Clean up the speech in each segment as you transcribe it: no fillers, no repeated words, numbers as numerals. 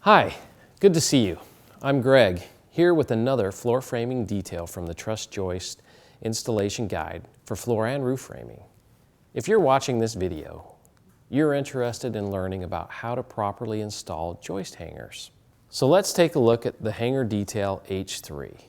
Hi, good to see you. I'm Greg, here with another floor framing detail from the Truss Joist installation guide for floor and roof framing. If you're watching this video, you're interested in learning about how to properly install joist hangers. So let's take a look at the hanger detail H3.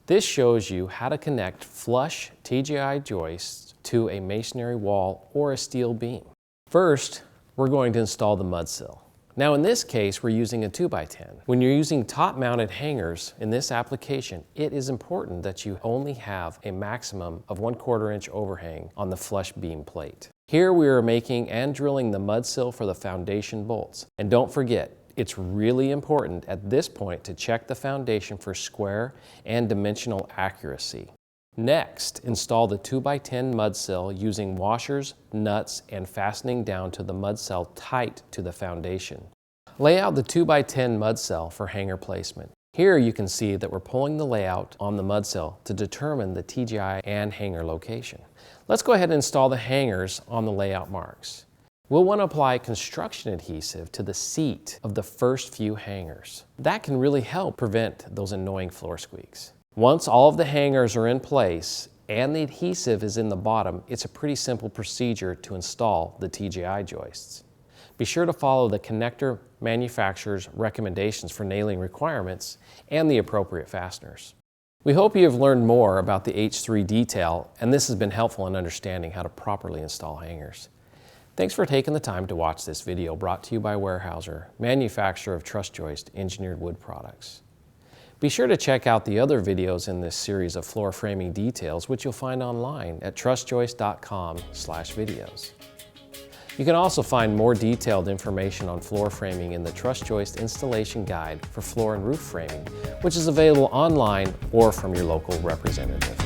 This shows you how to connect flush TGI joists to a masonry wall or a steel beam. First, we're going to install the mud sill. Now in this case, we're using a 2x10. When you're using top-mounted hangers in this application, it is important that you only have a maximum of 1/4 inch overhang on the flush beam plate. Here we are making and drilling the mud sill for the foundation bolts. And don't forget, it's really important at this point to check the foundation for square and dimensional accuracy. Next, install the 2x10 mud sill using washers, nuts, and fastening down to the mud sill tight to the foundation. Lay out the 2x10 mud sill for hanger placement. Here you can see that we're pulling the layout on the mud sill to determine the TGI and hanger location. Let's go ahead and install the hangers on the layout marks. We'll want to apply construction adhesive to the seat of the first few hangers. That can really help prevent those annoying floor squeaks. Once all of the hangers are in place and the adhesive is in the bottom, it's a pretty simple procedure to install the TGI joists. Be sure to follow the connector manufacturer's recommendations for nailing requirements and the appropriate fasteners. We hope you have learned more about the H3 detail, and this has been helpful in understanding how to properly install hangers. Thanks for taking the time to watch this video brought to you by Weyerhaeuser, manufacturer of truss joist engineered wood products. Be sure to check out the other videos in this series of floor framing details, which you'll find online at trussjoist.com/videos. You can also find more detailed information on floor framing in the Truss Joist Installation Guide for Floor and Roof Framing, which is available online or from your local representative.